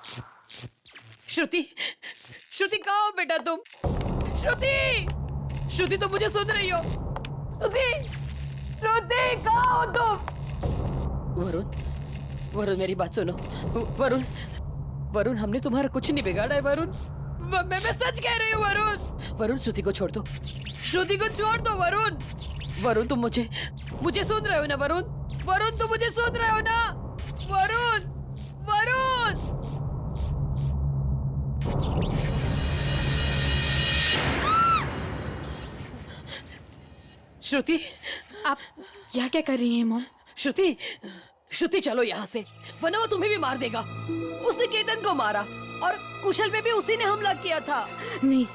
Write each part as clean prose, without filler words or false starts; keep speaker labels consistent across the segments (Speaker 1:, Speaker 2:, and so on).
Speaker 1: श्रुति, श्रुति कहाँ हो बेटा तुम? श्रुति, श्रुति तुम मुझे सुन रही हो? श्रुति, श्रुति कहाँ हो तुम? वरुण, वरुण मेरी बात सुनो। वरुण, वरुण हमने तुम्हारा कुछ नहीं बिगाड़ा है वरुण। मैं सच कह रही हूँ वरुण। वरुण श्रुति को छोड़ दो, श्रुति को छोड़ दो वरुण। वरुण तुम मुझे सुन रहे हो ना वरुण? वरुण तुम मुझे सुन रहे हो ना? वरुण, वरुण। श्रुति,
Speaker 2: आप यहाँ क्या कर रही हैं मॉम?
Speaker 1: श्रुति, श्रुति चलो यहाँ से, वरना वो तुम्हें भी मार देगा। उसने केतन को मारा और कुशल पे भी उसी ने हमला किया था।
Speaker 2: नहीं,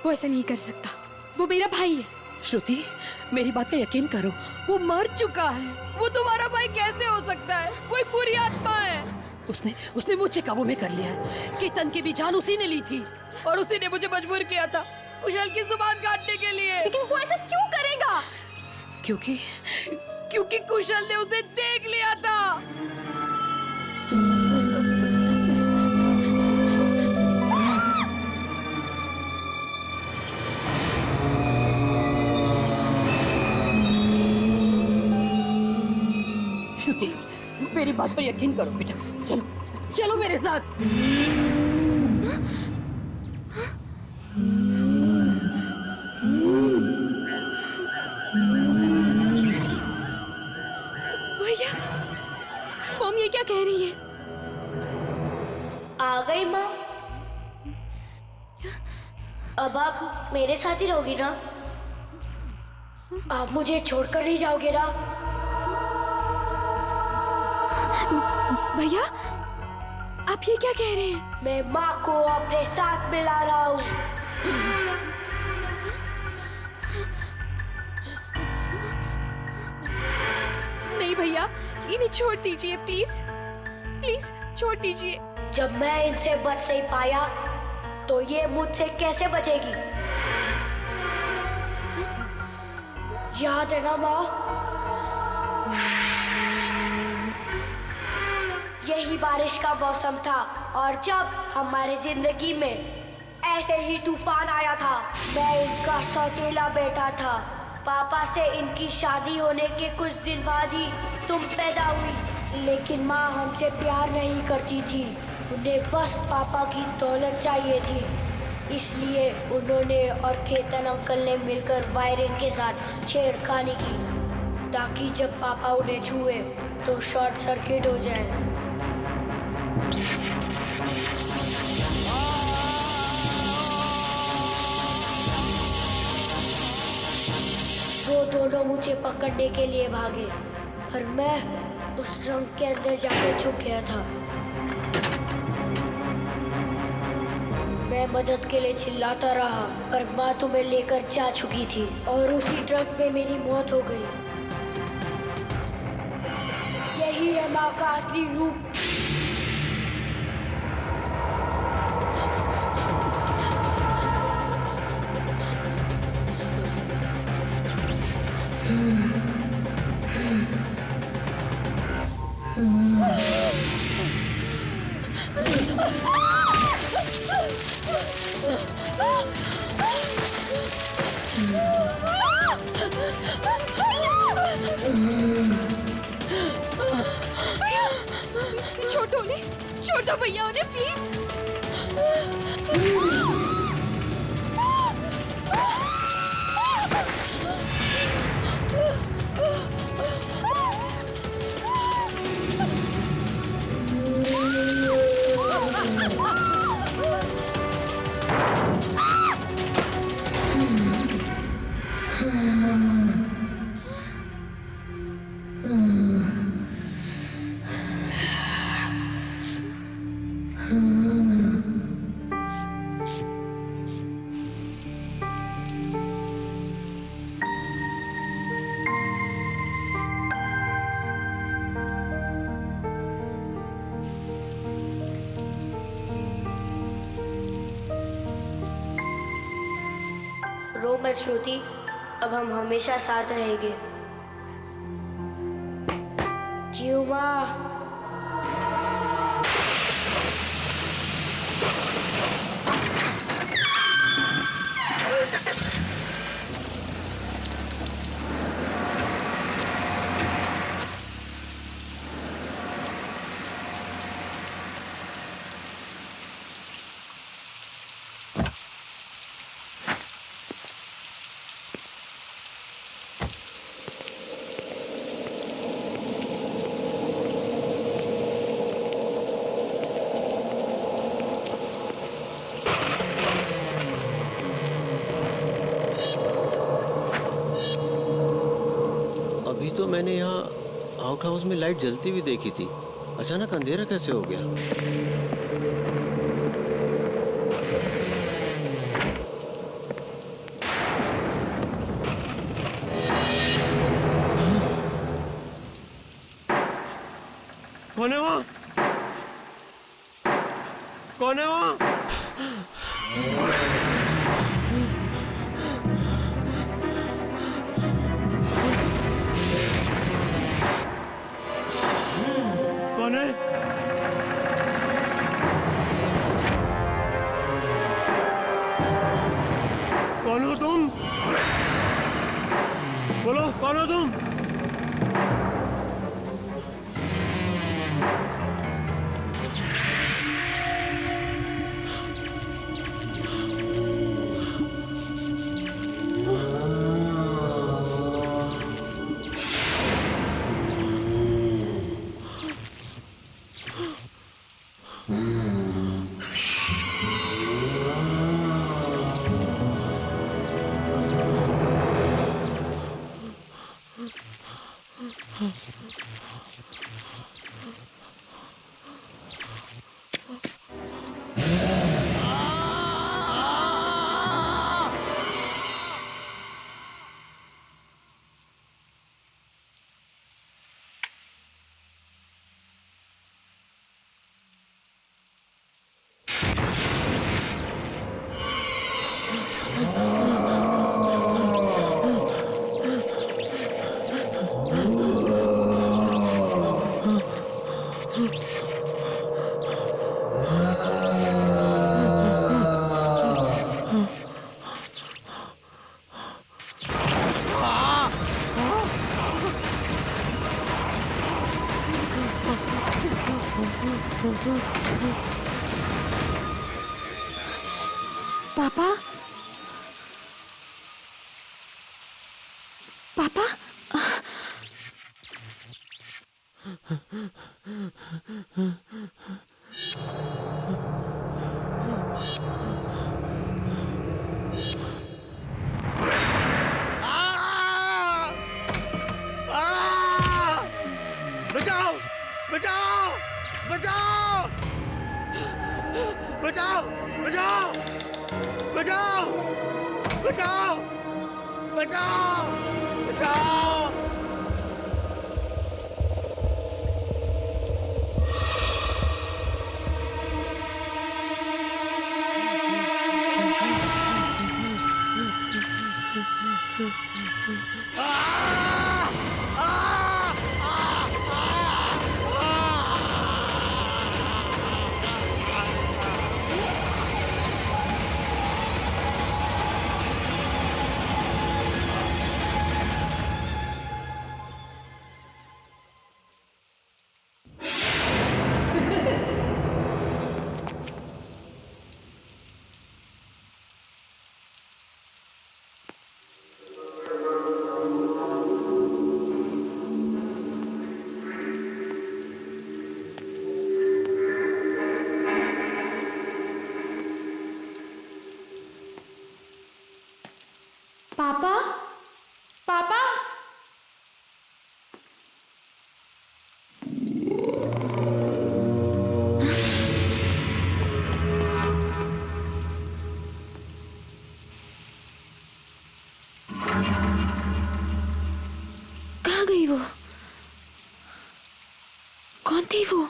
Speaker 2: वो ऐसा नहीं कर सकता, वो मेरा भाई है।
Speaker 1: श्रुति मेरी बात पे यकीन करो, वो मर चुका है। वो तुम्हारा भाई कैसे हो सकता है? वो एक बुरी आत्मा है। उसने मुझे काबू में कर लिया है। केतन की भी जान उसी ने ली थी और उसी ने मुझे मजबूर किया था कुशल की जुबान काटने के लिए।
Speaker 2: लेकिन वो ऐसा क्यों करेगा?
Speaker 1: क्योंकि कुशल ने उसे देख लिया था। श्रुति मेरी बात पर यकीन करो बेटा, चलो चलो मेरे साथ।
Speaker 2: भैया, मॉम ये क्या कह रही है?
Speaker 3: आ गई माँ। अब आप मेरे साथ ही रहोगी ना? आप मुझे छोड़कर नहीं जाओगे ना?
Speaker 2: भैया, आप ये क्या कह रहे हैं?
Speaker 3: मैं माँ को अपने साथ मिला रहा हूँ।
Speaker 2: नहीं भैया, इन्हें छोड़ दीजिए प्लीज, प्लीज छोड़ दीजिए।
Speaker 3: जब मैं इनसे बच नहीं पाया तो ये मुझसे कैसे बचेगी? याद है ना माँ? यही बारिश का मौसम था और जब हमारे जिंदगी में ऐसे ही तूफान आया था। मैं इनका सौतेला बेटा था। पापा से इनकी शादी होने के कुछ दिन बाद ही तुम पैदा हुई, लेकिन माँ हमसे प्यार नहीं करती थी। उन्हें बस पापा की दौलत चाहिए थी, इसलिए उन्होंने और केतन अंकल ने मिलकर वायरिंग के साथ छेड़खानी की ताकि जब पापा उन्हें छुए तो शॉर्ट सर्किट हो जाए। वो दोनों मुझे पकड़ने के लिए भागे, पर मैं उस ड्रम के अंदर जाकर छुप गया था। मैं मदद के लिए चिल्लाता रहा, पर माँ तुम्हें लेकर जा चुकी थी और उसी ड्रम में मेरी मौत हो गई। यही है माँ का असली रूप।
Speaker 2: छोटो भैया उन्हें प्लीज। रो मत श्रुति, अब हम हमेशा साथ रहेंगे। क्यों माँ?
Speaker 4: मैंने यहाँ आउट हाउस में लाइट जलती हुई देखी थी। अचानक अंधेरा कैसे हो गया? कौन है वहाँ? कौन है वहाँ? कौन है? कौन हो तुम? बोलो, कौन हो तुम?
Speaker 2: पापा, पापा,
Speaker 4: बचाओ! बचाओ! बचाओ! बचाओ! बचाओ! बचाओ! बचाओ! बचाओ! बचाओ!
Speaker 2: पापा, पापा, कहाँ गई वो? कौन थी वो?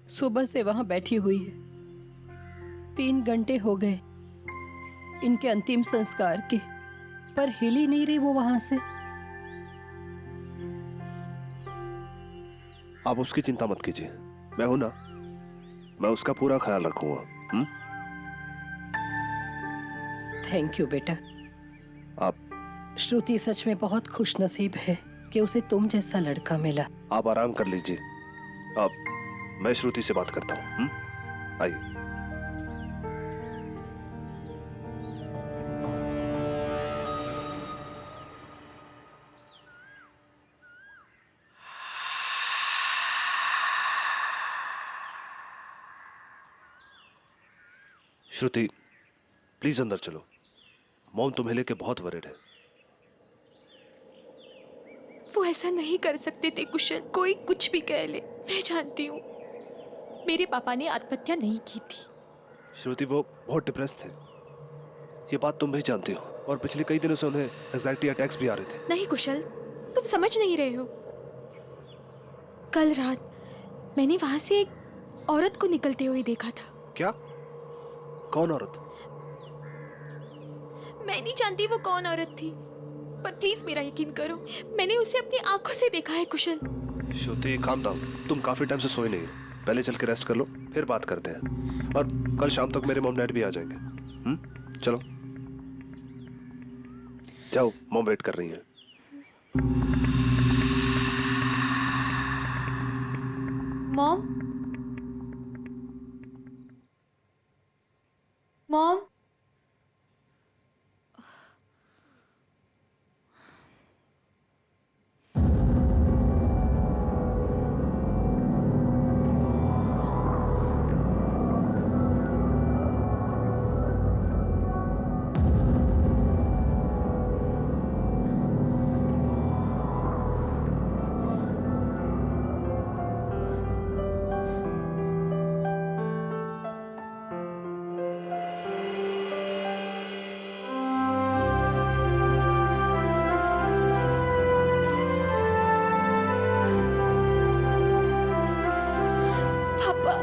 Speaker 1: सुबह से वहां बैठी हुई है। 3 घंटे हो गए इनके अंतिम संस्कार के, पर हिल ही नहीं रही वो वहां से।
Speaker 5: आप उसकी चिंता मत कीजिए, मैं हूं ना, मैं उसका पूरा ख्याल रखूंगा।
Speaker 1: थैंक यू बेटा।
Speaker 5: आप
Speaker 1: श्रुति सच में बहुत खुशनसीब है कि उसे तुम जैसा लड़का मिला।
Speaker 5: आप आराम कर लीजिए, आप मैं श्रुति से बात करता हूँ। आइए। श्रुति, प्लीज अंदर चलो। मॉम तुम्हें लेके बहुत वरिड है।
Speaker 2: वो ऐसा नहीं कर सकते थे कुशल, कोई कुछ भी कह ले, मैं जानती हूँ। मेरे पापा ने आत्महत्या नहीं की थी।
Speaker 5: श्रुति, वो बहुत डिप्रेस थे, ये बात तुम भी जानती हो, और पिछले कई दिनों से उन्हें एंजाइटी अटैक्स भी आ रहे थे।
Speaker 2: नहीं कुशल, तुम समझ नहीं रहे हो। कल रात मैंने वहां से एक औरत को निकलते हुए देखा था।
Speaker 5: क्या? कौन औरत?
Speaker 2: मैं नहीं जानती वो कौन औरत थी, पर प्लीज मेरा यकीन करो, मैंने उसे अपनी आंखों से देखा है कुशल।
Speaker 5: श्रुति, काम डाउन। तुम काफी टाइम से सोए नहीं हो, पहले चल के रेस्ट कर लो, फिर बात करते हैं। और कल शाम तक मेरे मॉम डैड भी आ जाएंगे। चलो जाओ, मॉम वेट कर रही है।
Speaker 2: मॉम, मॉम, पापा।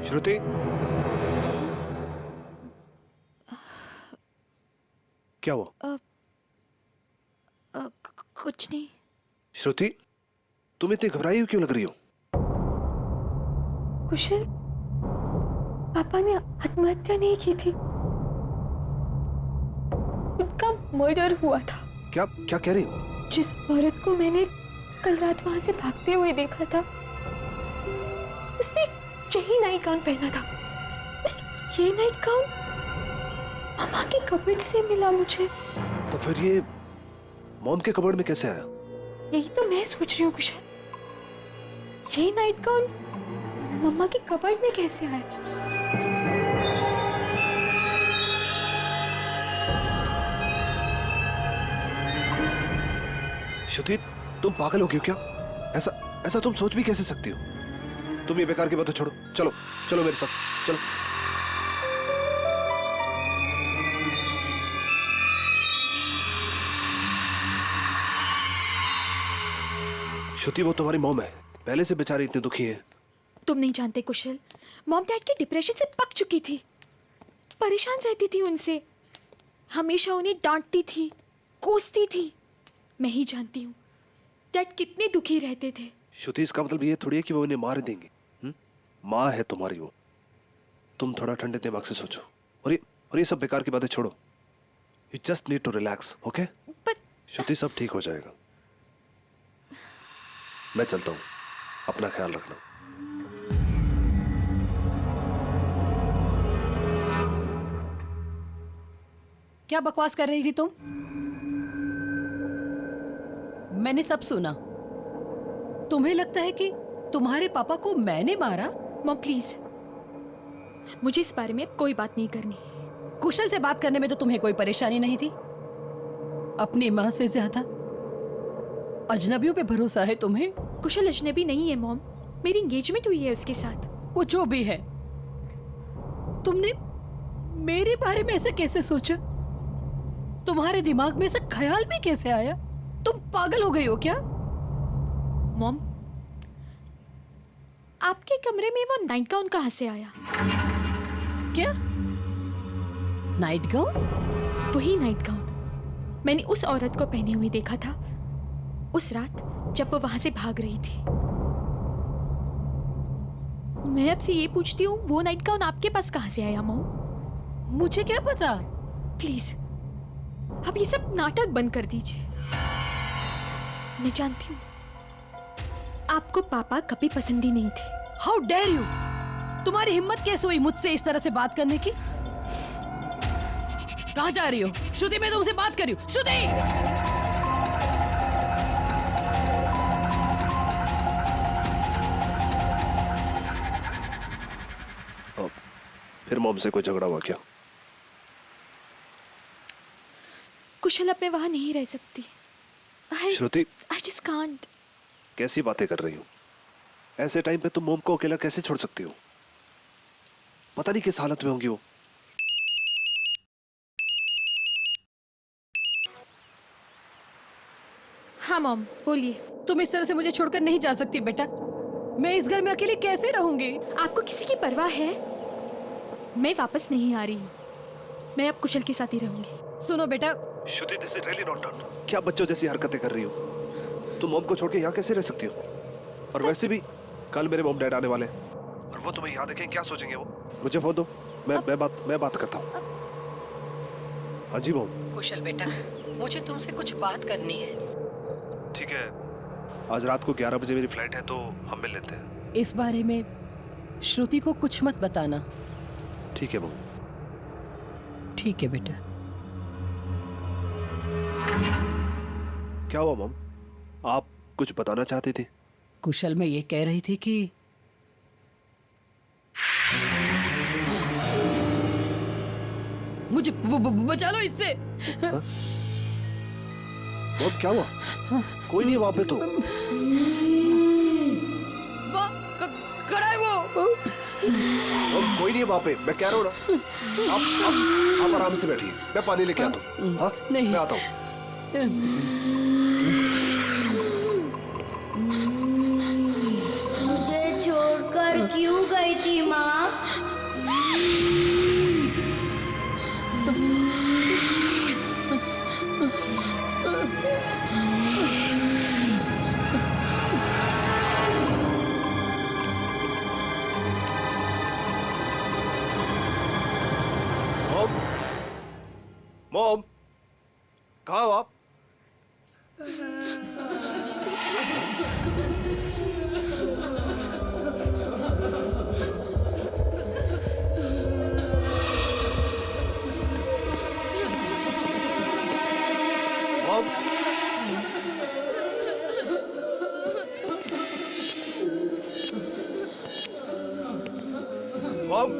Speaker 5: श्रुति, क्या हुआ?
Speaker 2: कुछ नहीं।
Speaker 5: श्रुति, तुम इतनी घबराई हुई क्यों लग रही हो?
Speaker 2: कुशल, पापा ने आत्महत्या नहीं की थी, उनका मर्डर हुआ था।
Speaker 5: क्या क्या कह रही हो?
Speaker 2: जिस औरत को मैंने कल रात वहां से भागते हुए देखा था, उसने यही नाइट गाउन पहना था। ये नाइट गाउन मामा के कपड़े से मिला मुझे।
Speaker 5: तो फिर ये मॉम के कबर्ड में कैसे आया?
Speaker 2: यही तो मैं सोच रही हूँ कुशल, ये नाइट गाउन मम्मा के कपबोर्ड में कैसे आया?
Speaker 5: श्रुति, तुम पागल हो गई हो क्या? ऐसा ऐसा तुम सोच भी कैसे सकती हो? तुम ये बेकार की बातें छोड़ो, चलो चलो मेरे साथ, चलो। श्रुति, वो तुम्हारी मॉम है, पहले से बेचारी इतनी दुखी है।
Speaker 2: तुम नहीं जानते कुशल, मॉम डैड के डिप्रेशन से पक चुकी थी, परेशान रहती थी उनसे, हमेशा उन्हें डांटती थी, कोसती थी। मैं ही जानती हूँ डैड कितने दुखी रहते थे।
Speaker 5: श्रुति, इसका मतलब ये थोड़ी है कि वो इन्हें मार देंगी। माँ है तुम्हारी वो। तुम थोड़ा ठंडे दिमाग से सोचो, और ये सब बेकार की बातें छोड़ो। You just need to relax, okay? Shruti, सब ठीक हो जाएगा। मैं चलता हूँ, अपना ख्याल रखना।
Speaker 1: क्या बकवास कर रही थी तुम? मैंने सब सुना। तुम्हें लगता है कि तुम्हारे पापा को मैंने मारा?
Speaker 2: मॉम प्लीज, मुझे इस बारे में अब कोई बात नहीं करनी।
Speaker 1: कुशल से बात करने में तो तुम्हें कोई परेशानी नहीं थी। अपनी माँ से ज्यादा अजनबियों पे भरोसा है तुम्हें।
Speaker 2: कुशल अजनबी नहीं है मॉम, मेरी एंगेजमेंट हुई है उसके साथ।
Speaker 1: वो जो भी है, तुमने मेरे बारे में ऐसे कैसे सोचा? तुम्हारे दिमाग में ऐसा ख्याल भी कैसे आया? तुम पागल हो गई हो क्या?
Speaker 2: मॉम, आपके कमरे में वो नाइट गाउन कहाँ से आया?
Speaker 1: क्या नाइट गाउन?
Speaker 2: वही नाइट गाउन मैंने उस औरत को पहने हुए देखा था उस रात जब वो वहां से भाग रही थी। मैं आपसे ये पूछती हूँ, वो नाइट गाउन आपके पास कहाँ से आया मॉम?
Speaker 1: मुझे क्या पता?
Speaker 2: प्लीज अब ये सब नाटक बंद कर दीजिए। मैं जानती हूँ आपको पापा कभी पसंद ही नहीं थे।
Speaker 1: How dare you! तुम्हारी हिम्मत कैसे हुई मुझसे इस तरह से बात करने की? कहाँ जा रही हो? श्रुति, मैं तुमसे बात कर रही हूँ। श्रुति!
Speaker 5: फिर मॉम से कोई झगड़ा हुआ क्या?
Speaker 2: कुशल, अब मैं वहां नहीं रह सकती।
Speaker 5: श्रुति,
Speaker 2: I just can't.
Speaker 5: कैसी बातें कर रही हो? ऐसे टाइम पे तुम मॉम को अकेला कैसे छोड़ सकती हो? पता नहीं किस हालत में होंगी वो।
Speaker 2: हाँ मॉम, बोलिए।
Speaker 1: तुम इस तरह से मुझे छोड़कर नहीं जा सकती बेटा। मैं इस घर में अकेली कैसे रहूंगी?
Speaker 2: आपको किसी की परवाह है? मैं वापस नहीं आ रही हूँ। मैं अब कुशल के साथ ही रहूंगी।
Speaker 1: सुनो बेटा,
Speaker 5: Shruti, this is really not done. क्या बच्चों जैसी हरकतें कर रही हो? तुम मॉम को छोड़ के यहाँ कैसे रह सकती हो? और वैसे भी कल मेरे मॉम डैड आने वाले हैं और वो तुम्हें यहाँ देखें, क्या सोचेंगे वो? मुझे फोन दो, मैं बात करता हूँ। हाँ जी मॉम।
Speaker 1: कुशल बेटा, मुझे तुमसे कुछ बात करनी है।
Speaker 5: ठीक है, आज रात को 11 बजे मेरी फ्लाइट है तो हम मिल लेते हैं।
Speaker 1: इस बारे में श्रुति को कुछ मत बताना।
Speaker 5: ठीक है मॉम।
Speaker 1: ठीक है बेटा।
Speaker 5: क्या हुआ मॉम? आप कुछ बताना चाहती थी?
Speaker 1: कुशल, मैं ये कह रही थी कि मुझे बचा लो इससे।
Speaker 5: मॉम क्या हुआ? कोई नहीं वहां पे तो।
Speaker 1: खड़ा है वो।
Speaker 5: मॉम कोई नहीं वहां पे, मैं कह रहा हूँ ना। आप आराम से बैठिए, मैं पानी लेके आता हूँ। हाँ
Speaker 1: नहीं।
Speaker 5: मैं आता हूँ।
Speaker 3: मुझे छोड़कर क्यों गई थी माँ?
Speaker 5: मॉम, कहाँ हो आप? मॉम, मॉम,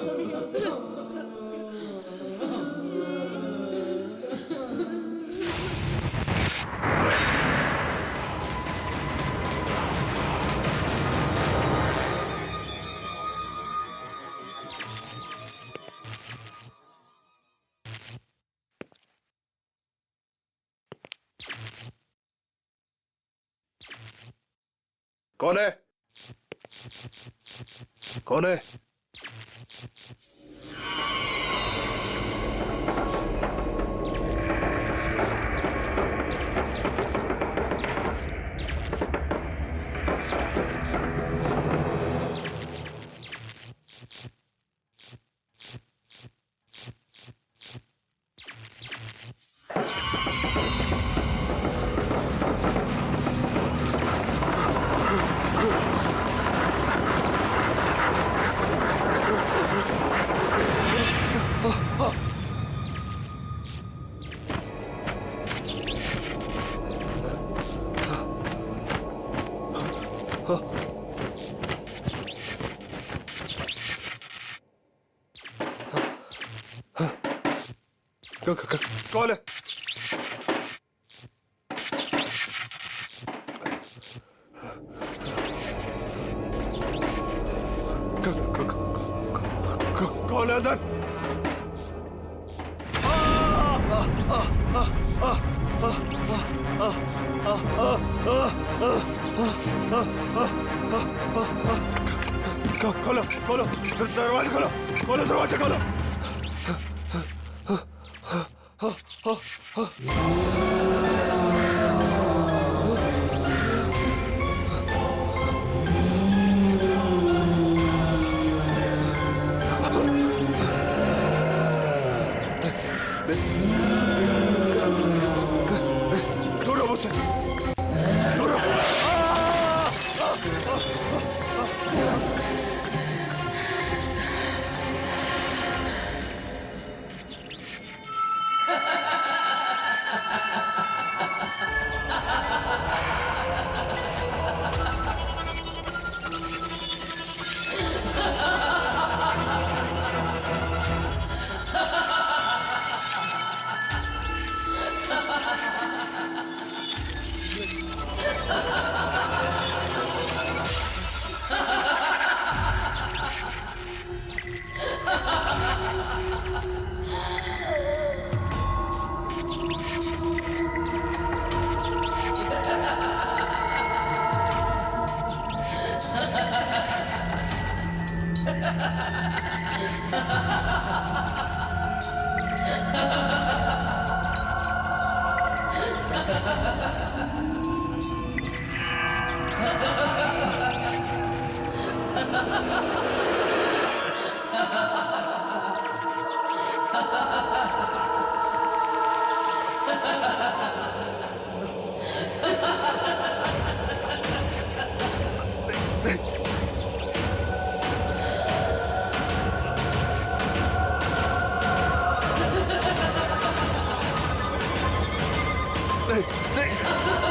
Speaker 5: कौन है? कौन है? कौन है? कौन है अंदर? खोलो खोलो दरवाजा खोलो, खोलो दरवाजा खोलो। दूर मुझसे, दूर। नहीं, नहीं।